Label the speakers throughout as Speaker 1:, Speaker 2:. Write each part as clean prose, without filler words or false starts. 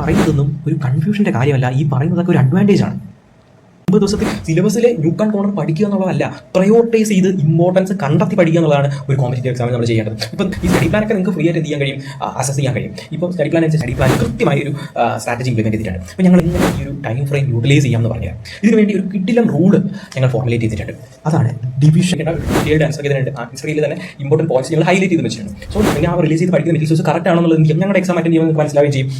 Speaker 1: പറയുന്നതൊന്നും ഒരു കൺഫ്യൂഷൻ്റെ കാര്യമല്ല, ഈ പറയുന്നതൊക്കെ ഒരു അഡ്വാൻറ്റേജ് ആണ്. 9 ദിവസത്തിൽ സിലബസിലെ ന്യൂക്ക് ആൻഡ് കോർണർ പഠിക്കുക എന്നുള്ളതല്ല, പ്രയോറിറ്റൈസ് ചെയ്ത് ഇമ്പോർട്ടൻസ് കണ്ടെത്തി പഠിക്കുക എന്നുള്ളതാണ് ഒരു കോമ്പറ്റേറ്റീവ് എക്സാമിൽ നമ്മൾ ചെയ്യേണ്ടത്. ഇപ്പം ഈ സ്റ്റഡി പ്ലാനൊക്കെ നിങ്ങൾക്ക് ഫ്രീ ആയിട്ട് ചെയ്യാൻ കഴിയും, അസസ് ചെയ്യാൻ കഴിയും. ഇപ്പോൾ സ്റ്റഡി പ്ലാൻ കൃത്യമായി ഒരു സ്ട്രാറ്റജി ഇംപ്ലിമെൻറ്റ് ചെയ്തിട്ടുണ്ട്. അപ്പോൾ ഞങ്ങൾ ഇങ്ങനെ ഈ ഒരു ടൈം ഫ്രെയിം യൂട്ടിലൈസ് ചെയ്യാമെന്ന് പറഞ്ഞാൽ ഇതിനുവേണ്ടി ഒരു കിടിലം റൂള് ഞങ്ങൾ ഫോർമുലേറ്റ് ചെയ്തിട്ടുണ്ട്. അതാണ് ഡിവിഷൻ. ഡീറ്റെയിൽഡ് ആൻസർ ചെയ്തിട്ടുണ്ട്. സ്ക്രീനിൽ തന്നെ ഇമ്പോർട്ടൻറ്റ് പോയിന്റ്സ് ഞങ്ങൾ ഹൈലൈറ്റ് ചെയ്ത് വെച്ചിട്ടുണ്ട്. സോ നിങ്ങൾ ആ റിലീസ് ചെയ്ത് പഠിക്കുന്ന മെറ്റീരിയൽസ് കറക്റ്റ് ആണെന്നുള്ളത് ഞങ്ങളുടെ എക്സാം അറ്റൻഡ് ചെയ്യുമ്പോൾ നിങ്ങൾക്ക് മനസ്സിലാവുകയും ചെയ്യും.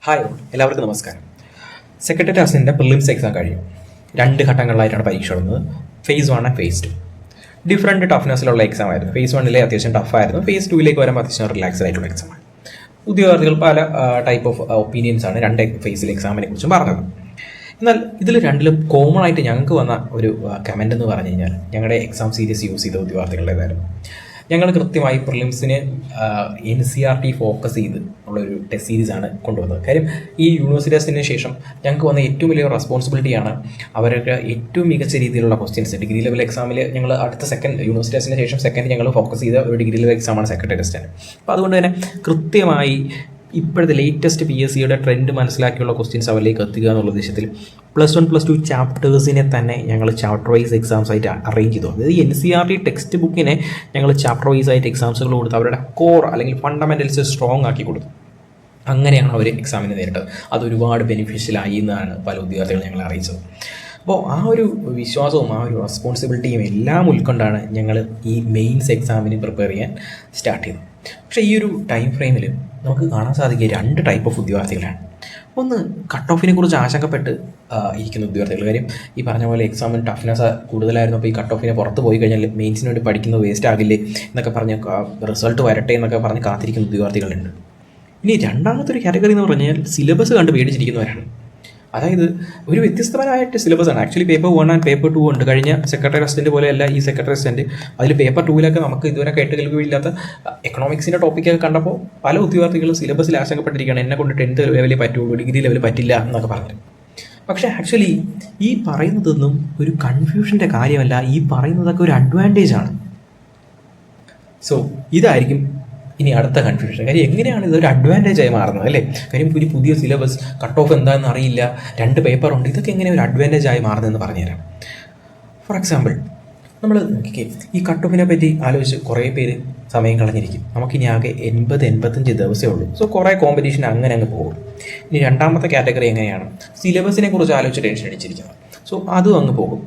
Speaker 1: ഹായ് എല്ലാവർക്കും നമസ്കാരം. സെക്രട്ടേറിയറ്റ് അസിസ്റ്റൻ്റിൻ്റെ പ്രിലിംസ് എക്സാം കഴിയും. 2 ഘട്ടങ്ങളിലായിട്ടാണ് പരീക്ഷ ഉള്ളത്. Phase 1 and phase 2. ഡിഫറൻറ്റ് ടഫ്നെസ്സിലുള്ള എക്സാം ആയിരുന്നു. ഫേസ് 1 അത്യാവശ്യം ടഫായിരുന്നു. ഫേസ് 2 വരുമ്പോൾ അത്യാവശ്യം റിലാക്സ്ഡ് ആയിട്ടുള്ള എക്സാമാണ്. ഉദ്യോഗാർത്ഥികൾ പല ടൈപ്പ് ഓഫ് ഒപ്പീനിയൻസ് ആണ് 2 ഫേസിലെ എക്സാമിനെ കുറിച്ചും പറഞ്ഞത്. എന്നാൽ ഇതിൽ രണ്ടിലും കോമൺ ആയിട്ട് ഞങ്ങൾക്ക് വന്ന ഒരു കമൻ്റ് എന്ന് പറഞ്ഞു കഴിഞ്ഞാൽ ഞങ്ങളുടെ എക്സാം സീരീസ് യൂസ് ചെയ്ത ഉദ്യോഗാർത്ഥികളുടേതായിരുന്നു. ഞങ്ങൾ കൃത്യമായി പ്രിലിംസിന് NCERT ഫോക്കസ് ചെയ്ത് ഉള്ളൊരു ടെസ്റ്റ് സീരീസാണ് കൊണ്ടുവന്നത്. കാര്യം ഈ യൂണിവേഴ്സിറ്റി ടെസ്റ്റിന് ശേഷം ഞങ്ങൾക്ക് വന്ന ഏറ്റവും വലിയ റെസ്പോൺസിബിലിറ്റിയാണ് അവർക്ക് ഏറ്റവും മികച്ച രീതിയിലുള്ള ക്വസ്റ്റ്യൻസ്. ഡിഗ്രി ലെവൽ എക്സാമിൽ ഞങ്ങൾ അടുത്ത യൂണിവേഴ്സിറ്റി ടെസ്റ്റിന് ശേഷം സെക്കൻഡ് ഞങ്ങൾ ഫോക്കസ് ചെയ്ത ഒരു ഡിഗ്രി ലെവൽ എക്സാമാണ് സെക്രട്ടറി ടെസ്റ്റാണ്. അപ്പോൾ അതുകൊണ്ട് തന്നെ കൃത്യമായി ഇപ്പോഴത്തെ ലേറ്റസ്റ്റ് PSCയുടെ ട്രെൻഡ് മനസ്സിലാക്കിയുള്ള ക്വസ്റ്റ്യൻസ് അവരിലേക്ക് എത്തുക എന്നുള്ള ഉദ്ദേശത്തിൽ +1 +2 ചാപ്റ്റേഴ്സിനെ തന്നെ ഞങ്ങൾ ചാപ്റ്റർ വൈസ് എക്സാംസ് ആയിട്ട് അറേഞ്ച് ചെയ്തു. അതായത് NCERT ടെക്സ്റ്റ് ബുക്കിനെ ഞങ്ങൾ ചാപ്റ്റർ വൈസ് ആയിട്ട് എക്സാംസുകൾ കൊടുത്ത് അവരുടെ കോർ അല്ലെങ്കിൽ ഫണ്ടമെൻ്റൽസ് സ്ട്രോങ് ആക്കി കൊടുത്തു. അങ്ങനെയാണ് അവർ എക്സാമിന് നേരിട്ടത്. അതൊരുപാട് ബെനിഫിഷ്യലായി എന്നാണ് പല ഉദ്യോഗാർത്ഥികളും ഞങ്ങളെ അറിയിച്ചത്. അപ്പോൾ ആ ഒരു വിശ്വാസവും ആ ഒരു റെസ്പോൺസിബിലിറ്റിയും എല്ലാം ഉൾക്കൊണ്ടാണ് ഞങ്ങൾ ഈ മെയിൻസ് എക്സാമിന് പ്രിപ്പയർ ചെയ്യാൻ സ്റ്റാർട്ട് ചെയ്തത്. പക്ഷേ ഈ ഒരു ടൈം ഫ്രെയിമിൽ നമുക്ക് കാണാൻ സാധിക്കുക 2 ടൈപ്പ് ഓഫ് ഉദ്യോഗാർത്ഥികളാണ്. ഒന്ന് കട്ട് ഓഫിനെ കുറിച്ച് ആശങ്കപ്പെട്ട് ഇരിക്കുന്ന ഉദ്യോഗാർത്ഥികൾ. കാര്യം ഈ പറഞ്ഞ പോലെ എക്സാമിന് ടഫ്നെസ് കൂടുതലായിരുന്നു. അപ്പോൾ ഈ കട്ട് ഓഫിനെ പുറത്ത് പോയി കഴിഞ്ഞാൽ മെയിൻസിന് വേണ്ടി പഠിക്കുന്നത് വേസ്റ്റ് ആകില്ലേ എന്നൊക്കെ പറഞ്ഞ് റിസൾട്ട് വരട്ടെ എന്നൊക്കെ പറഞ്ഞ് കാത്തിരിക്കുന്ന ഉദ്യോഗാർത്ഥികളുണ്ട്. ഇനി രണ്ടാമത്തെ ഒരു കാറ്റഗറി എന്ന് പറഞ്ഞാൽ സിലബസ് കണ്ട് പേടിച്ചിരിക്കുന്നവരാണ്. അതായത് ഒരു വ്യത്യസ്തപരമായിട്ട് സിലബസാണ്. ആക്ച്വലി പേപ്പർ 1 ആൻഡ് പേപ്പർ 2 ഉണ്ട്. കഴിഞ്ഞ സെക്രട്ടറി അസിസ്റ്റൻ്റ് പോലെയല്ല ഈ സെക്രട്ടറി അസിസ്റ്റൻ്റ്. അതിൽ പേപ്പർ 2 നമുക്ക് ഇതുവരെ കേട്ട് കേൾവിയില്ലാത്ത എക്കണോമിക്സിൻ്റെ ടോപ്പിക്കൊക്കെ കണ്ടപ്പോൾ പല ഉദ്യോഗാർത്ഥികളും സിലബസിൽ ആശങ്കപ്പെട്ടിരിക്കുകയാണ്. എന്നെ കൊണ്ട് 10th ലെവലിൽ പറ്റുള്ളൂ, ഡിഗ്രി ലെവൽ പറ്റില്ല എന്നൊക്കെ പറഞ്ഞു. പക്ഷേ ആക്ച്വലി ഈ പറയുന്നതൊന്നും ഒരു കൺഫ്യൂഷൻ്റെ കാര്യമല്ല, ഈ പറയുന്നതൊക്കെ ഒരു അഡ്വാൻറ്റേജ് ആണ്. സോ ഇതായിരിക്കും ഇനി അടുത്ത കൺഫ്യൂഷൻ. കാര്യം എങ്ങനെയാണ് ഇതൊരു അഡ്വാൻറ്റേജായി മാറുന്നത് അല്ലേ? കാര്യം ഒരു പുതിയ സിലബസ്, കട്ട് ഓഫ് എന്താണെന്ന് അറിയില്ല, 2 പേപ്പറുണ്ട്, ഇതൊക്കെ എങ്ങനെ ഒരു അഡ്വാൻറ്റേജായി മാറുന്നതെന്ന് പറഞ്ഞുതരാം. ഫോർ എക്സാമ്പിൾ നമ്മൾ നോക്കിക്കേ, ഈ കട്ട് ഓഫിനെ പറ്റി ആലോചിച്ച് കുറേ പേര് സമയം കളഞ്ഞിരിക്കും. നമുക്കിനി ആകെ 80-85 ദിവസമേ ഉള്ളൂ. സോ കുറേ കോമ്പറ്റീഷൻ അങ്ങനെ അങ്ങ് പോകും. ഇനി രണ്ടാമത്തെ കാറ്റഗറി എങ്ങനെയാണ്? സിലബസിനെ കുറിച്ച് ആലോചിച്ച് ടെൻഷൻ അടിച്ചിരിക്കുന്നത്. സോ അതും അങ്ങ് പോകും.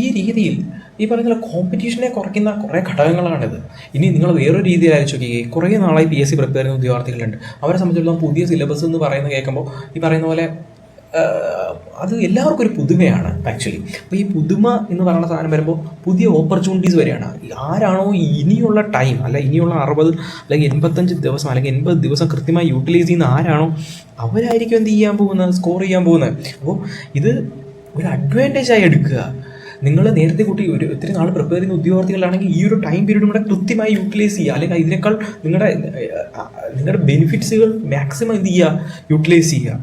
Speaker 1: ഈ രീതിയിൽ ഈ പറയുന്ന കോമ്പറ്റീഷനെ കുറയ്ക്കുന്ന കുറേ ഘടകങ്ങളാണിത്. ഇനി നിങ്ങൾ വേറൊരു രീതിയിൽ ആലോചിച്ച് നോക്കിയേ, കുറേ നാളായി PSC പ്രിപ്പയർ ചെയ്യുന്ന ഉദ്യോഗാർത്ഥികളുണ്ട്. അവരെ സംബന്ധിച്ചിടത്തോളം പുതിയ സിലബസ് എന്ന് പറയുന്നത് കേൾക്കുമ്പോൾ ഈ പറയുന്ന പോലെ അത് എല്ലാവർക്കും ഒരു പുതുമയാണ് ആക്ച്വലി. അപ്പോൾ ഈ പുതുമ എന്ന് പറയുന്ന സാധനം വരുമ്പോൾ പുതിയ ഓപ്പർച്യൂണിറ്റീസ് വരെയാണ്. ആരാണോ ഇനിയുള്ള ടൈം ഇനിയുള്ള 60 അല്ലെങ്കിൽ 85 ദിവസം അല്ലെങ്കിൽ 80 ദിവസം കൃത്യമായി യൂട്ടിലൈസ് ചെയ്യുന്ന ആരാണോ അവരായിരിക്കും എന്ത് ചെയ്യാൻ പോകുന്നത്, സ്കോർ ചെയ്യാൻ പോകുന്നത്. അപ്പോൾ ഇത് ഒരു അഡ്വാൻറ്റേജായി എടുക്കുക. നിങ്ങൾ നേരത്തെ കൂട്ടി ഒത്തിരി നാൾ പ്രിപ്പയർ ചെയ്യുന്ന ഉദ്യോഗാർത്ഥികളാണെങ്കിൽ ഈ ഒരു ടൈം പീരീഡ് കൂടെ കൃത്യമായി യൂട്ടിലൈസ് ചെയ്യുക. അല്ലെങ്കിൽ ഇതിനേക്കാൾ നിങ്ങളുടെ ബെനിഫിറ്റ്സുകൾ മാക്സിമം എന്ത് ചെയ്യുക, യൂട്ടിലൈസ് ചെയ്യുക.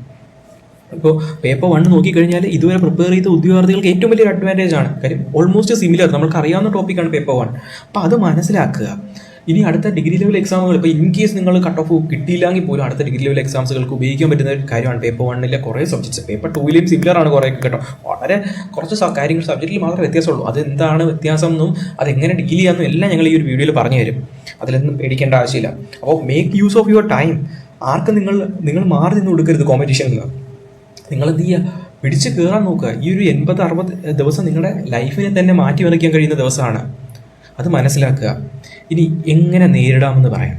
Speaker 1: ഇപ്പോൾ പേപ്പർ 1 നോക്കിക്കഴിഞ്ഞാൽ ഇതുവരെ പ്രിപ്പയർ ചെയ്ത ഉദ്യോഗാർത്ഥികൾക്ക് ഏറ്റവും വലിയൊരു അഡ്വാൻറ്റേജ് ആണ്. കാര്യം ഓൾമോസ്റ്റ് സിമിലർ, നമുക്ക് അറിയാവുന്ന ടോപ്പിക്കാണ് പേപ്പർ 1. അപ്പോൾ അത് മനസ്സിലാക്കുക. ഇനി അടുത്ത ഡിഗ്രി ലെവൽ എക്സാമുകൾ, ഇപ്പോൾ ഇൻ കേസ് നിങ്ങൾ കട്ട് ഓഫ് കിട്ടിയില്ലെങ്കിൽ പോലും അടുത്ത ഡിഗ്രി ലെവൽ എക്സാംസുകൾക്ക് ഉപയോഗിക്കാൻ പറ്റുന്ന ഒരു കാര്യമാണ് പേപ്പർ 1 കുറേ സബ്ജക്ട്സ്. പേപ്പർ 2 സിമിലറാണ് കുറേയൊക്കെ കേട്ടോ. വളരെ കുറച്ച് കാര്യങ്ങൾ സബ്ജക്റ്റിൽ മാത്രമേ വ്യത്യാസമുള്ളൂ. അതെന്താണ് വ്യത്യാസം എന്നും അതെങ്ങനെ ഡീൽ ചെയ്യാമെന്നും എല്ലാം ഞങ്ങൾ ഈ ഒരു വീഡിയോയിൽ പറഞ്ഞു തരും. അതിലൊന്നും പേടിക്കേണ്ട ആവശ്യമില്ല. അപ്പോൾ make use of your time. ആർക്കും നിങ്ങൾ മാറി നിന്ന് കൊടുക്കരുത് കോമ്പറ്റീഷനിൽ. നിങ്ങൾ എന്ത് ചെയ്യുക, പിടിച്ച് കയറാൻ നോക്കുക. ഈ ഒരു 80-60 ദിവസം നിങ്ങളുടെ ലൈഫിനെ തന്നെ മാറ്റി മറിക്കാൻ കഴിയുന്ന ദിവസമാണ്. അത് മനസ്സിലാക്കുക. ഇനി എങ്ങനെ നേരിടാമെന്ന് പറയാം.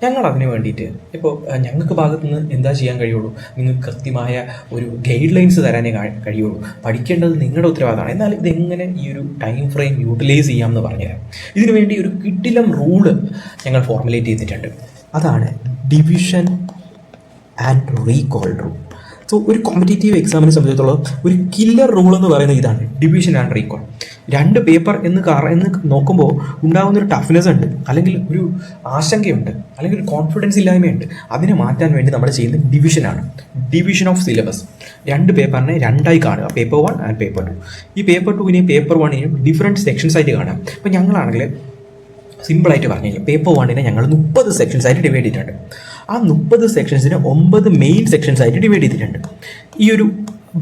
Speaker 1: ഞങ്ങൾ അതിന് വേണ്ടിയിട്ട് ഇപ്പോൾ ഞങ്ങൾക്ക് ഭാഗത്തുനിന്ന് എന്താ ചെയ്യാൻ കഴിയുള്ളൂ, നിങ്ങൾക്ക് കൃത്യമായ ഒരു ഗൈഡ് ലൈൻസ് തരാനേ കഴിയുള്ളൂ. പഠിക്കേണ്ടത് നിങ്ങളുടെ ഉത്തരവാദിത്തമാണ്. എന്നാൽ ഇതെങ്ങനെ ഈ ഒരു ടൈം ഫ്രെയിം യൂട്ടിലൈസ് ചെയ്യാമെന്ന് പറഞ്ഞുതരാം. ഇതിനു വേണ്ടി ഒരു കിടിലം റൂള് ഞങ്ങൾ ഫോർമുലേറ്റ് ചെയ്തിട്ടുണ്ട്. അതാണ് division and recall rule. So ഒരു കോമ്പറ്റേറ്റീവ് എക്സാമിനെ സംബന്ധിച്ചിടത്തോളം ഒരു കില്ലർ റൂൾ എന്ന് പറയുന്നത് ഇതാണ്, ഡിവിഷൻ ആൻഡ് റീകോൾ. 2 പേപ്പർ എന്ന് നോക്കുമ്പോൾ ഉണ്ടാകുന്നൊരു ടഫ്നെസ് ഉണ്ട്, അല്ലെങ്കിൽ ഒരു ആശങ്കയുണ്ട്, അല്ലെങ്കിൽ ഒരു കോൺഫിഡൻസ് ഇല്ലായ്മയുണ്ട്. അതിനെ മാറ്റാൻ വേണ്ടി നമ്മൾ ചെയ്യുന്നത് ഡിവിഷനാണ്. Division of syllabus. 2 പേപ്പറിനെ 2ആയി കാണുക, പേപ്പർ 1 ആൻഡ് പേപ്പർ 2. ഈ പേപ്പർ 2നെയും പേപ്പർ 1നെയും ഡിഫറെൻറ്റ് സെക്ഷൻസ് ആയിട്ട് കാണാം. അപ്പോൾ ഞങ്ങളാണെങ്കിൽ സിമ്പിളായിട്ട് പറഞ്ഞു കഴിഞ്ഞാൽ പേപ്പർ 1നെ ഞങ്ങൾ 30 സെക്ഷൻസ് ആയിട്ട് ഡിവൈഡ് ചെയ്തിട്ടുണ്ട്. ആ 30 സെക്ഷൻസിനെ 9 മെയിൻ സെക്ഷൻസ് ആയിട്ട് ഡിവൈഡ് ചെയ്തിട്ടുണ്ട്. ഈ ഒരു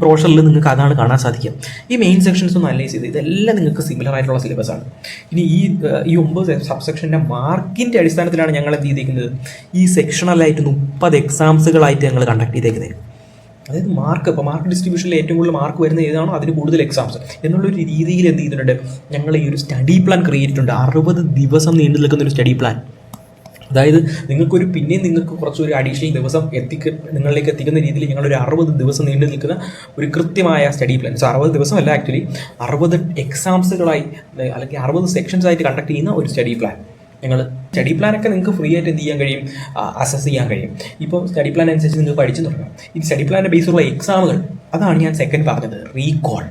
Speaker 1: ബ്രോഷറിൽ നിങ്ങൾക്ക് അതാണ് കാണാൻ സാധിക്കുക. ഈ മെയിൻ സെക്ഷൻസ് ഒന്ന് അനലൈസ് ചെയ്ത് ഇതെല്ലാം നിങ്ങൾക്ക് സിമിലർ ആയിട്ടുള്ള സിലബസ് ആണ്. ഇനി ഈ 9 സബ്സെക്ഷൻ്റെ മാർക്കിൻ്റെ അടിസ്ഥാനത്തിലാണ് ഞങ്ങൾ എന്ത് ചെയ്തിരിക്കുന്നത്, ഈ സെക്ഷണലായിട്ട് 30 എക്സാംസുകളായിട്ട് ഞങ്ങൾ കണ്ടക്ട് ചെയ്തേക്കുന്നത്. അതായത് മാർക്ക്, ഇപ്പോൾ മാർക്ക് ഡിസ്ട്രിബ്യൂഷനിൽ ഏറ്റവും കൂടുതൽ മാർക്ക് വരുന്ന ഏതാണോ അതിന് കൂടുതൽ എക്സാംസ് എന്നുള്ളൊരു രീതിയിൽ എന്ത് ചെയ്തിട്ടുണ്ട്, ഞങ്ങൾ ഈ ഒരു സ്റ്റഡി പ്ലാൻ ക്രിയേറ്റ് ചെയ്തിട്ടുണ്ട്. 60 ദിവസം നീണ്ടു നിൽക്കുന്നൊരു സ്റ്റഡി പ്ലാൻ. അതായത് നിങ്ങൾക്ക് കുറച്ചൊരു അഡീഷണൽ ദിവസം നിങ്ങളിലേക്ക് എത്തിക്കുന്ന രീതിയിൽ ഞങ്ങളൊരു 60 ദിവസം നീണ്ടു നിൽക്കുന്ന ഒരു കൃത്യമായ സ്റ്റഡി പ്ലാൻ. 60 ദിവസമല്ല, ആക്ച്വലി 60 എക്സാംസുകളായി അല്ലെങ്കിൽ 60 സെക്ഷൻസ് ആയിട്ട് കണ്ടക്ട് ചെയ്യുന്ന ഒരു സ്റ്റഡി പ്ലാൻ. സ്റ്റഡി പ്ലാനൊക്കെ നിങ്ങൾക്ക് ഫ്രീ ആയിട്ട് എന്ത് ചെയ്യാൻ കഴിയും, അസസ് ചെയ്യാൻ കഴിയും. ഇപ്പോൾ സ്റ്റഡി പ്ലാൻ അനുസരിച്ച് നിങ്ങൾക്ക് പഠിച്ചു തുടങ്ങാം. ഈ സ്റ്റഡി പ്ലാനിൻ്റെ ബേസിലുള്ള എക്സാമുകൾ, അതാണ് ഞാൻ സെക്കൻഡ് പറഞ്ഞത്, റീകോൾ.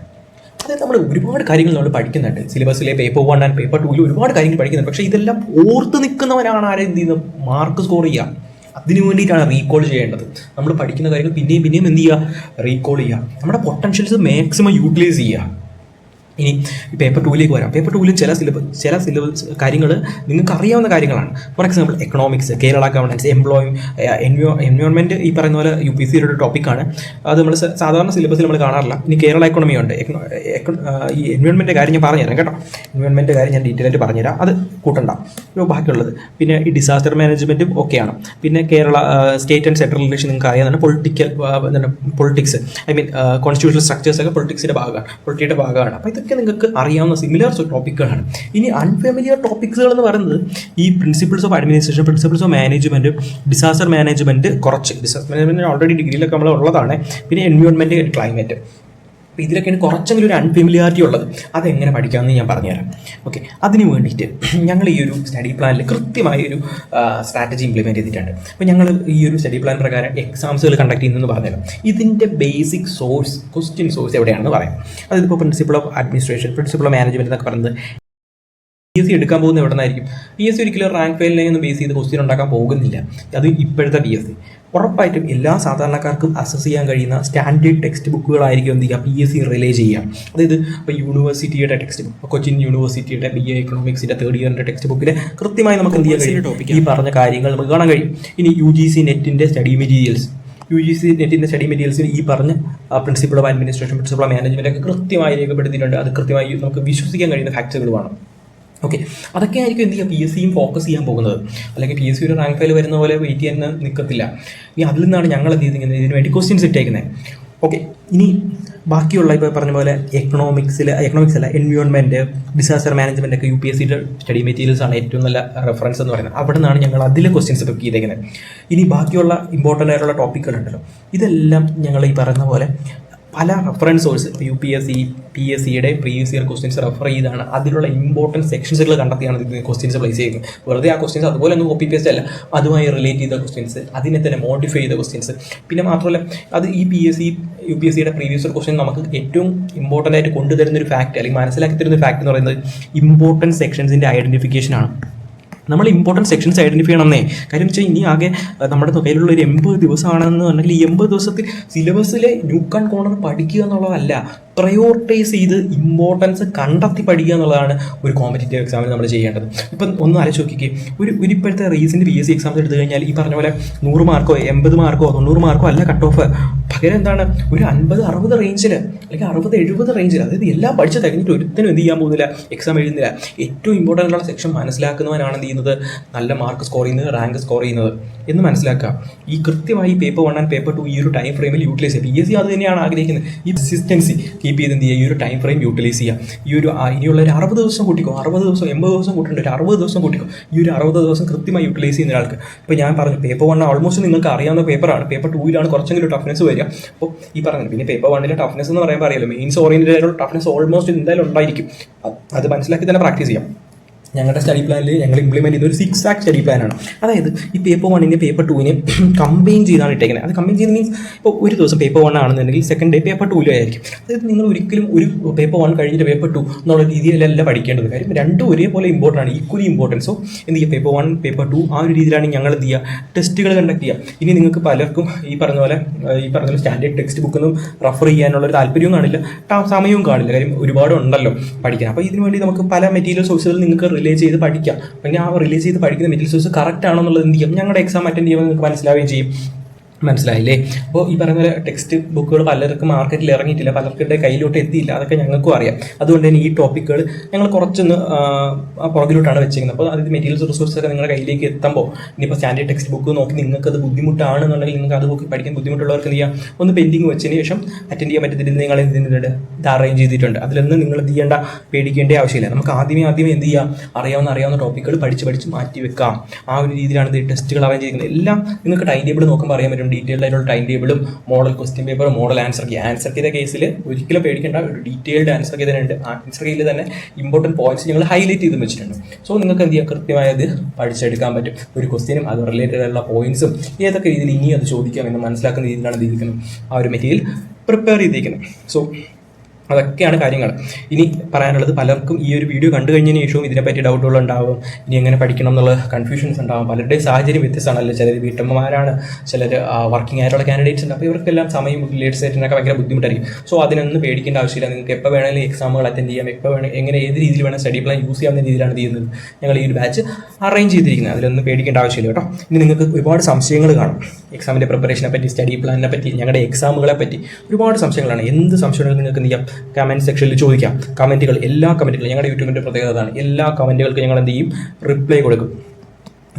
Speaker 1: അതായത് നമ്മൾ ഒരുപാട് കാര്യങ്ങൾ നമ്മൾ പഠിക്കുന്നുണ്ട് സിലബസിലെ പേപ്പർ 1 ആൻഡ് പേപ്പർ 2 ഒരുപാട് കാര്യങ്ങൾ പഠിക്കുന്നുണ്ട്. പക്ഷേ ഇതെല്ലാം ഓർത്ത് നിൽക്കുന്നവനാണ് ആരെ എന്ത് ചെയ്യുന്നത്, മാർക്ക് സ്കോർ ചെയ്യുക. അതിനു വേണ്ടിയിട്ടാണ് റീകോൾ ചെയ്യേണ്ടത്. നമ്മൾ പഠിക്കുന്ന കാര്യങ്ങൾ പിന്നെയും എന്ത് ചെയ്യുക, റീകോൾ ചെയ്യുക. നമ്മുടെ പൊട്ടൻഷ്യൽസ് മാക്സിമം യൂട്ടിലൈസ് ചെയ്യുക. ഇനി പേപ്പർ 2ലേക്ക് വരാം. പേപ്പർ 2 ചില സിലബസ് കാര്യങ്ങൾ നിങ്ങൾക്ക് അറിയാവുന്ന കാര്യങ്ങളാണ്. For example economics, Kerala governance, environment, ഈ പറയുന്ന പോലെ UPSCയുടെ ഒരു ടോപ്പിക്കാണ്. അത് നമ്മൾ സാധാരണ സിലബസിൽ നമ്മൾ കാണാറില്ല. ഇനി കേരള എക്കണോമി ഉണ്ട്. ഈ എൻവയോൺമെൻറ്റ് കാര്യം ഞാൻ പറഞ്ഞുതരാം കേട്ടോ. എൻവയോൺമെൻറ്റ് കാര്യം ഞാൻ ഡീറ്റെയിൽ ആയിട്ട് പറഞ്ഞുതരാം, അത് കൂട്ടണ്ട. ബാക്കിയുള്ളത് പിന്നെ ഈ ഡിസാസ്റ്റർ മാനേജ്മെൻറ്റും ഒക്കെയാണ്. പിന്നെ Kerala state and central relation നിങ്ങൾക്ക് അറിയാവുന്നതാണ്. പൊളിറ്റിക്സ്, കോൺസ്റ്റിറ്റ്യൂഷണൽ സ്ട്രക്ചേഴ്സ് ഒക്കെ പൊളിറ്റിക്സിൻ്റെ ഭാഗമാണ്. അപ്പോൾ ഇതൊക്കെ നിങ്ങൾക്ക് അറിയാവുന്ന സിമിലർ ടോപ്പിക്കുകളാണ്. ഇനി അൺഫെമിലിയർ ടോപ്പിക്സുകൾ എന്ന് പറയുന്നത് ഈ principles of administration, principles of management, disaster management, disaster management already ഡിഗ്രിയിലൊക്കെ നമ്മൾ ഉള്ളതാണ്. പിന്നെ എൻവയോൺമെൻറ്റ്, ക്ലൈമറ്റ്. അപ്പോൾ ഇതിലൊക്കെയാണ് കുറച്ചെങ്കിലും ഒരു അൺഫെമിലിയാരിറ്റി ഉള്ളത്. അതെങ്ങനെ പഠിക്കാമെന്ന് ഞാൻ പറഞ്ഞുതരാം. ഓക്കെ, അതിന് വേണ്ടിയിട്ട് ഞങ്ങൾ ഈ ഒരു സ്റ്റഡി പ്ലാനിൽ കൃത്യമായൊരു സ്ട്രാറ്റജി ഇംപ്ലിമെൻറ്റ് ചെയ്തിട്ടുണ്ട്. അപ്പോൾ ഞങ്ങൾ ഈ ഒരു സ്റ്റഡി പ്ലാൻ പ്രകാരം എക്സാംസുകൾ കണ്ടക്ട് ചെയ്യുന്നതെന്ന് പറഞ്ഞുതരാം. ഇതിൻ്റെ ബേസിക് ക്വസ്റ്റ്യൻ സോഴ്സ് എവിടെയാണെന്ന് പറയാം. അതിപ്പോൾ principle of administration, principle of management എന്നൊക്കെ പറയുന്നത് PSC എടുക്കാൻ പോകുന്നത് എവിടെ നിന്നായിരിക്കും? PSC ഒരിക്കലും റാങ്ക് ഫയലിനെയൊന്നും ബേസ് ചെയ്ത് ക്വസ്റ്റ്യൻ ഉണ്ടാക്കാൻ പോകുന്നില്ല. അത് ഇപ്പോഴത്തെ PSC ഉറപ്പായിട്ടും എല്ലാ സാധാരണക്കാർക്കും അസസ് ചെയ്യാൻ കഴിയുന്ന സ്റ്റാൻഡേർഡ് ടെക്സ്റ്റ് ബുക്കുകളായിരിക്കും എന്ത് ചെയ്യുക, PSC റിലേ ചെയ്യുക. അതായത് ഇപ്പോൾ യൂണിവേഴ്സിറ്റിയുടെ ടെക്സ്റ്റ് ബുക്ക്, കൊച്ചിൻ യൂണിവേഴ്സിറ്റിയുടെ BA എക്കണോമിക്സിൻ്റെ 3rd ഇയറിൻ്റെ ടെക്സ്റ്റ് ബുക്കിൽ കൃത്യമായി നമുക്ക് എന്ത് ചെയ്യാൻ കഴിയും, ഈ പറഞ്ഞ കാര്യങ്ങൾ നമുക്ക് കാണാൻ കഴിയും. ഇനി UGC നെറ്റിൻ്റെ സ്റ്റഡി മെറ്റീരിയൽസിന് ഈ പറഞ്ഞ principle of administration, principle of management ഒക്കെ കൃത്യമായി രേഖപ്പെടുത്തിയിട്ടുണ്ട്. അത് കൃത്യമായി നമുക്ക് വിശ്വസിക്കാൻ കഴിയുന്ന ഫാക്ട്സുകളുമാണ്. ഓക്കെ, അതൊക്കെ ആയിരിക്കും എന്ത് ചെയ്യുക, PSCയും ഫോക്കസ് ചെയ്യാൻ പോകുന്നത്. അല്ലെങ്കിൽ PSC ഒരു റാങ്ക് ഫയൽ വരുന്ന പോലെ വെയിറ്റ് ചെയ്യാൻ നിൽക്കത്തില്ല. ഇനി അതിൽ നിന്നാണ് ഞങ്ങൾ എന്ത് ചെയ്തിരിക്കുന്നത്, ഇതിന് വേണ്ടി ക്വസ്റ്റ്യൻസ് ഇട്ടേക്കുന്നത്. ഓക്കെ, ഇനി ബാക്കിയുള്ള ഇപ്പോൾ പറഞ്ഞ പോലെ എക്കണോമിക്സ് അല്ല, എൻവയോൺമെൻറ്റ്, ഡിസാസ്റ്റർ മാനേജ്മെൻറ്റ് ഒക്കെ UPSCയുടെ സ്റ്റഡി മെറ്റീരിയൽസ് ആണ് ഏറ്റവും നല്ല റെഫറൻസ് എന്ന് പറയുന്നത്. അവിടെ നിന്നാണ് ഞങ്ങൾ അതിലെ ക്വസ്റ്റ്യൻസ് പിക്ക് ചെയ്തേക്കുന്നത്. ഇനി ബാക്കിയുള്ള ഇമ്പോർട്ടൻ്റ് ആയിട്ടുള്ള ടോപ്പിക്കുകളുണ്ടല്ലോ, ഇതെല്ലാം ഞങ്ങൾ ഈ പറയുന്ന പോലെ പല റെഫറൻസ് സോഴ്സ്, UPSC PSCയുടെ പ്രീവിയസ് ഇയർ ക്വസ്റ്റ്യൻസ് റെഫർ ചെയ്താണ് അതിലുള്ള ഇമ്പോർട്ടൻറ്റ് സെക്ഷൻസുകൾ കണ്ടെത്തിയാണ് ഇത് ക്വസ്റ്റ്യൻസ് പ്ലേസ് ചെയ്യുന്നത്. വെറുതെ ആ ക്വസ്റ്റ്യൻസ് അതുപോലെ ഒന്നും കോപ്പി പേസ്റ്റ് അല്ല, അതുമായി റിലേറ്റ് ചെയ്ത ക്വസ്റ്റ്യൻസ്, അതിനെ തന്നെ മോഡിഫൈ ചെയ്ത ക്വസ്റ്റ്യൻസ്. പിന്നെ മാത്രമല്ല അത് ഈ UPSCയുടെ പ്രീവിയസ് ഇയർ ക്വസ്റ്റ്യൻ നമുക്ക് ഏറ്റവും ഇമ്പോർട്ടൻ്റ് ആയിട്ട് കൊണ്ടുതരുന്നൊരു ഫാക്ട് അല്ലെങ്കിൽ മനസ്സിലാക്കി തരുന്ന ഫാക്ട് എന്ന് പറയുന്നത് ഇമ്പോർട്ടൻറ്റ് സെക്ഷൻസിൻ്റെ ഐഡൻറ്റിഫിക്കേഷനാണ്. നമ്മൾ ഇമ്പോർട്ടൻറ്റ് സെക്ഷൻസ് ഐഡൻറ്റിഫൈ ചെയ്യണമെന്നേ. കാര്യം വെച്ചാൽ ഇനി ആകെ നമ്മുടെ കയ്യിലുള്ള ഒരു 80 ദിവസമാണെന്ന് പറഞ്ഞാൽ ഈ 80 ദിവസത്തിൽ സിലബസിലെ ന്യൂക്ക് ആൻഡ് കോർണർ പഠിക്കുക എന്നുള്ളതല്ല, പ്രയോറിറ്റൈസ് ചെയ്ത് ഇമ്പോർട്ടൻസ് കണ്ടെത്തി പഠിക്കുക എന്നുള്ളതാണ് ഒരു കോമ്പറ്റേറ്റീവ് എക്സാമിന് നമ്മൾ ചെയ്യേണ്ടത്. ഇപ്പം ഒന്ന് ആലോചിച്ച് നോക്കിക്കേ, ഒരു ഇപ്പോഴത്തെ റീസെൻറ്റ് PSC എക്സാംസ് എടുത്തു കഴിഞ്ഞാൽ ഈ പറഞ്ഞ പോലെ 100 മാർക്കോ 80 മാർക്കോ 90 മാർക്കോ അല്ല കട്ട് ഓഫ്. പകരം എന്താണ്, ഒരു 50-60 റേഞ്ചിൽ അല്ലെങ്കിൽ 60-70 റേഞ്ചിൽ, അതായത് എല്ലാം പഠിച്ച് കഴിഞ്ഞിട്ട് ഒരുത്തനും എന്ത് ചെയ്യാൻ പോകുന്നില്ല, എക്സാം എഴുതുന്നില്ല. ഏറ്റവും ഇമ്പോർട്ടൻ്റ് ആയിട്ടുള്ള സെക്ഷൻ മനസ്സിലാക്കുന്നവനാണ് എന്ത് ചെയ്യുന്നത്, നല്ല മാർക്ക് സ്കോർ ചെയ്യുന്നത്, റാങ്ക് സ്കോർ ചെയ്യുന്നത് എന്ന് മനസ്സിലാക്കുക. ഈ കൃത്യമായി പേപ്പർ 1 ആൻഡ് പേപ്പർ 2 ഈ ഒരു ടൈം ഫ്രെയിമിൽ യൂട്ടിലൈസ് ചെയ്യുക. PSC അത് തന്നെയാണ് ആഗ്രഹിക്കുന്നത്. ഈ കൺസിസ്റ്റൻസി കീപ്പ് ചെയ്ത് എന്ത് ചെയ്യുക, ഈ ഒരു ടൈം ഫ്രെയിം യൂട്ടിലൈസ് ചെയ്യുക. ഈ ഒരു ഇനിയുള്ള ഒരു 60 ദിവസം കൂട്ടിക്കോ, 60 ദിവസം 80 ദിവസം കൂട്ടേണ്ട, ഒരു 60 ദിവസം കൂട്ടിക്കോ. ഈ ഒരു 60 ദിവസം കൃത്യമായി യൂട്ടിലൈസ് ചെയ്യുന്ന ഒരാൾക്ക്, ഇപ്പോൾ ഞാൻ പറഞ്ഞു പേപ്പർ 1 ഓൾമോസ്റ്റ് നിങ്ങൾക്ക് അറിയാവുന്ന പേപ്പറാണ്. പേപ്പർ 2 കുറച്ചെങ്കിലും ടഫ്നെസ് വരിക. അപ്പോൾ ഈ പറഞ്ഞത് പിന്നെ പേപ്പർ 1 ടഫ്നെസ് എന്ന് പറയുമ്പോൾ അറിയാലോ, മെയിൻസ് ഓറിയൻറ്റഡ് ആയിട്ടുള്ള ടഫ്നെസ് ഓൾമോസ്റ്റ് എന്തായാലും ഉണ്ടായിരിക്കും. അത് മനസ്സിലാക്കി തന്നെ പ്രാക്ടീസ് ചെയ്യാം. ഞങ്ങളുടെ സ്റ്റഡി പ്ലാനിൽ ഞങ്ങൾ ഇംപ്ലിമെൻറ്റ് ചെയ്ത ഒരു 6 ആക്ട് സ്റ്റഡി പ്ലാനാണ്. അതായത് ഈ പേപ്പർ 1 പേപ്പർ 2 കമ്പൈൻ ചെയ്താണ് ഇട്ടേക്കുന്നത്. അത് കമ്പൈൻ ചെയ്ത് മീൻസ് ഇപ്പോൾ ഒരു ദിവസം പേപ്പർ 1 ആണെന്നുണ്ടെങ്കിൽ സെക്കൻഡ് ഡേ പേപ്പർ 2 ആയിരിക്കും. അതായത് നിങ്ങൾ ഒരിക്കലും ഒരു പേപ്പർ 1 കഴിഞ്ഞിട്ട് പേപ്പർ 2 എന്നുള്ള രീതിയിലല്ല പഠിക്കേണ്ടത്. കാര്യം രണ്ടും ഒരേപോലെ ഇമ്പോർട്ടൻ്റ് ആണ്, ഈക്വലി ഇമ്പോർട്ടൻസ്. സോ എന്ത് ചെയ്യുക, പേപ്പർ 1 പേപ്പർ 2 ആ ഒരു രീതിയിലാണ് ഞങ്ങൾ എന്ത് ചെയ്യുക, ടെസ്റ്റുകൾ കണ്ടക്ട് ചെയ്യുക. ഇനി നിങ്ങൾക്ക് പലർക്കും ഈ പറഞ്ഞ പോലെ സ്റ്റാൻഡേർഡ് ടെക്സ്റ്റ് ബുക്കൊന്നും റെഫർ ചെയ്യാനുള്ള ഒരു താല്പര്യവും കാണില്ല, സമയവും കാണില്ല. കാര്യം ഒരുപാട് ഉണ്ടല്ലോ പഠിക്കാൻ. അപ്പോൾ ഇതിനു വേണ്ടി നമുക്ക് പല മെറ്റീരിയൽ സോഴ്സുകൾ നിങ്ങൾക്ക് റിലേ ചെയ്ത് പഠിക്കാം. പിന്നെ ആ റിലേ ചെയ്ത് പഠിക്കുന്ന മെറ്റീരിയൽ സോഴ്സ് കറക്റ്റ് ആണോ എന്നുള്ളത് എന്ത് ചെയ്യും, ഞങ്ങളുടെ എക്സാം അറ്റൻഡ് ചെയ്യുമ്പോൾ നിങ്ങൾക്ക് മനസ്സിലാവുകയും ചെയ്യും. മനസ്സിലായില്ലേ? അപ്പോൾ ഈ പറയുന്ന പോലെ ടെക്സ്റ്റ് ബുക്കുകൾ പലർക്കും മാർക്കറ്റിൽ ഇറങ്ങിയിട്ടില്ല, പലർക്കിൻ്റെ കയ്യിലോട്ട് എത്തിയില്ല, അതൊക്കെ ഞങ്ങൾക്കും അറിയാം. അതുകൊണ്ട് തന്നെ ഈ ടോപ്പിക്കുകൾ ഞങ്ങൾ കുറച്ചൊന്ന് പുറകിലോട്ടാണ് വെച്ചിരിക്കുന്നത്. അപ്പോൾ അതിൻ്റെ മെറ്റീരിയൽസ് റിസോഴ്സൊക്കെ നിങ്ങളുടെ കയ്യിലേക്ക് എത്തുമ്പോൾ ഇനിയിപ്പോൾ സ്റ്റാൻഡേർഡ് ടെക്സ്റ്റ് ബുക്ക് നോക്കി നിങ്ങൾക്കത് ബുദ്ധിമുട്ടാണെന്നുണ്ടെങ്കിൽ നിങ്ങൾക്ക് അത് നോക്കി പഠിക്കാൻ ബുദ്ധിമുട്ടുള്ളവർക്ക് എന്ത് ചെയ്യാം, ഒന്ന് പെൻഡിങ് വെച്ചതിന് ശേഷം അറ്റൻഡ് ചെയ്യാൻ പറ്റത്തില്ല, നിങ്ങൾ എന്ത് ചെയ്തിട്ടുണ്ട്, ഇത് അറേഞ്ച് ചെയ്തിട്ടുണ്ട്. അതിലൊന്നും നിങ്ങൾ എന്ത് ചെയ്യേണ്ട, പേടിക്കേണ്ട ആവശ്യമില്ല. നമുക്ക് ആദ്യമേ എന്ത് ചെയ്യാം, അറിയാവുന്ന ടോപ്പിക്കുകൾ പഠിച്ച് മാറ്റി വെക്കാം. ആ ഒരു രീതിയിലാണ് ഈ ടെസ്റ്റുകൾ അറേഞ്ച് ചെയ്യുന്നത്. എല്ലാം നിങ്ങൾക്ക് ടൈം ടേബിൾ നോക്കുമ്പോൾ അറിയാൻ പറ്റും. ഡീറ്റെയിൽഡ് ആയിട്ടുള്ള ടൈം ടേബിളും model question paper, model answer കീയുടെ കേസിൽ ഒരിക്കലും പേടിക്കേണ്ട, ഒരു ഡീറ്റെയിൽഡ് ആൻസർ കീ തന്നെ ഉണ്ട്. ആൻസർ കീയിൽ തന്നെ ഇമ്പോർട്ടൻറ്റ് പോയിന്റ്സ് ഞങ്ങൾ ഹൈലൈറ്റ് ചെയ്ത് വെച്ചിട്ടുണ്ട്. സോ നിങ്ങൾക്ക് എന്ത് ചെയ്യാം, കൃത്യമായത് പഠിച്ചെടുക്കാൻ പറ്റും. ഒരു ക്വസ്റ്റ്യനും അത് റിലേറ്റഡ് ആയിട്ടുള്ള പോയിന്റ്സും ഏതൊക്കെ രീതിയിൽ ഇനി അത് ചോദിക്കാം എന്ന് മനസ്സിലാക്കുന്ന രീതിയിലാണ് ചെയ്തിരിക്കുന്നത്, ആ ഒരു മെറ്റീരിയൽ പ്രിപ്പയർ ചെയ്തിരിക്കുന്നത്. സോ അതൊക്കെയാണ് കാര്യങ്ങൾ. ഇനി പറയാനുള്ളത്, പലർക്കും ഈ ഒരു വീഡിയോ കണ്ടു കഴിഞ്ഞതിന് ശേഷവും ഇതിനെപ്പറ്റി ഡൗട്ടുകൾ ഉണ്ടാവും, ഇനി എങ്ങനെ പഠിക്കണം എന്നുള്ള കൺഫ്യൂഷൻസ് ഉണ്ടാവും. പലരുടെയും സാഹചര്യം വ്യത്യസ്തമാണല്ലോ. ചിലർ വീട്ടമ്മമാരാണ്, ചിലർ വർക്കിംഗ് ആയിട്ടുള്ള കാൻഡിഡേറ്റ്സ് ഉണ്ട്. അപ്പോൾ ഇവർക്കെല്ലാം സമയം റിലേറ്റ് സെറ്റിനൊക്കെ ഭയങ്കര ബുദ്ധിമുട്ടായിരിക്കും. സോ അതിനൊന്നും പേടിക്കേണ്ട ആവശ്യമില്ല. നിങ്ങൾക്ക് എപ്പോൾ വേണമെങ്കിലും എക്സാമുകൾ അറ്റൻഡ് ചെയ്യാം, എപ്പോൾ വേണമെങ്കിൽ എങ്ങനെ ഏത് രീതിയിൽ വേണം സ്റ്റഡി പ്ലാൻ യൂസ് ചെയ്യാവുന്ന രീതിയിലാണ് ചെയ്യുന്നത് ഞങ്ങൾ ഈ ഒരു ബാച്ച് അറേഞ്ച് ചെയ്തിരിക്കുന്നത്. അതിലൊന്നും പേടിക്കേണ്ട ആവശ്യമില്ല കേട്ടോ. ഇനി നിങ്ങൾക്ക് ഒരുപാട് സംശയങ്ങൾ കാണും, എക്സാമിൻ്റെ പ്രിപ്പറേഷനെ പറ്റി, സ്റ്റഡി പ്ലാനിനെ പറ്റി, ഞങ്ങളുടെ എക്സാമുകളെ പറ്റി ഒരുപാട് സംശയങ്ങളാണ്. എന്ത് സംശയങ്ങളും നിങ്ങൾക്ക് എന്ത് ചെയ്യാം, കമൻറ്റ് സെക്ഷനിൽ ചോദിക്കാം. എല്ലാ കമൻറ്റുകളും ഞങ്ങളുടെ യൂട്യൂബിൻ്റെ പ്രത്യേകത അതാണ്. എല്ലാ കമൻറ്റുകൾക്കും ഞങ്ങൾ എന്ത് ചെയ്യും, റിപ്ലൈ കൊടുക്കും.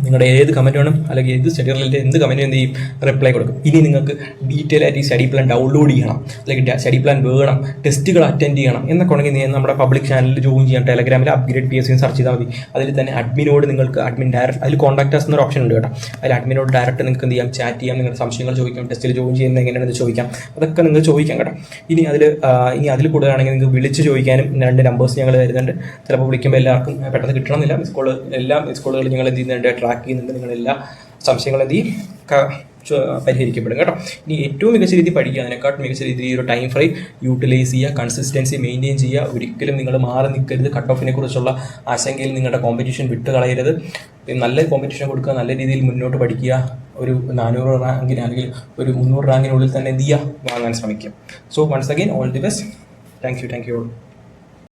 Speaker 1: നിങ്ങളുടെ ഏത് കമൻറ്റ് വേണം, അല്ലെങ്കിൽ ഏത് സ്റ്റഡി റിലേറ്റഡ് എന്ത് കമൻറ്റ് എന്ത് ചെയ്യും, റിപ്ലൈ കൊടുക്കും. ഇനി നിങ്ങൾക്ക് ഡീറ്റെയിൽ ആയിട്ട് ഈ സ്റ്റഡി പ്ലാൻ ഡൗൺലോഡ് ചെയ്യണം, അല്ലെങ്കിൽ സ്റ്റഡി പ്ലാൻ വേണം, ടെസ്റ്റുകൾ അറ്റൻഡ് ചെയ്യണം എന്നൊക്കെ ഉണ്ടെങ്കിൽ നമ്മുടെ പബ്ലിക് ചാനലിൽ ജോയിൻ ചെയ്യാം. ടെലഗ്രാമിൽ അപ്ഗ്രേഡ് PSC സെർച്ച് ചെയ്താൽ മതി. അതിൽ തന്നെ അഡ്മിനോട് നിങ്ങൾക്ക് ഡയറക്റ്റ് അതിൽ കോൺടാക്ട് എന്നൊരു ഓപ്ഷൻ ഉണ്ട് കേട്ടോ. അതിൽ അഡ്മിനോട് ഡയറക്റ്റ് നിങ്ങൾക്ക് എന്ത് ചെയ്യാം, ചാറ്റ് ചെയ്യാം, നിങ്ങളുടെ സംശയങ്ങൾ ചോദിക്കാം, ടെസ്റ്റിൽ ജോയിൻ ചെയ്യുന്നത് എങ്ങനെയാണെന്ന് ചോദിക്കാം. അതൊക്കെ നിങ്ങൾ ചോദിക്കാം കേട്ടോ. ഇനി അതിൽ കൂടുതലാണെങ്കിൽ നിങ്ങൾക്ക് വിളിച്ച് ചോദിക്കാനും 2 നമ്പേഴ്സ് ഞങ്ങൾ തരുന്നുണ്ട്. ചിലപ്പോൾ വിളിക്കുമ്പോൾ എല്ലാവർക്കും പെട്ടെന്ന് കിട്ടണമെന്നില്ല. മിസ് കോളുകൾ ഞങ്ങൾ എന്ത് ചെയ്യുന്നുണ്ട്, ട്രാക്ക് ചെയ്യുന്നുണ്ട്. നിങ്ങളെല്ലാ സംശയങ്ങളും എന്ത് ചെയ്യും, പരിഹരിക്കപ്പെടും കേട്ടോ. ഇനി ഏറ്റവും മികച്ച രീതി പഠിക്കുക, അതിനെക്കാട്ടും മികച്ച രീതിയിൽ ഒരു ടൈം ഫ്രെയിം യൂട്ടിലൈസ് ചെയ്യുക, കൺസിസ്റ്റൻസി മെയിൻറ്റെയിൻ ചെയ്യുക. ഒരിക്കലും നിങ്ങൾ മാറി നിൽക്കരുത്. കട്ട് ഓഫിനെ കുറിച്ചുള്ള ആശങ്കയിൽ നിങ്ങളുടെ കോമ്പറ്റീഷൻ വിട്ട് കളയരുത്. നല്ല കോമ്പറ്റീഷൻ കൊടുക്കുക, നല്ല രീതിയിൽ മുന്നോട്ട് പഠിക്കുക. ഒരു 400 റാങ്കിന് അല്ലെങ്കിൽ ഒരു 300 റാങ്കിനുള്ളിൽ തന്നെ എന്ത് ചെയ്യുക, വാങ്ങാൻ ശ്രമിക്കുക. So once again all the best. Thank U.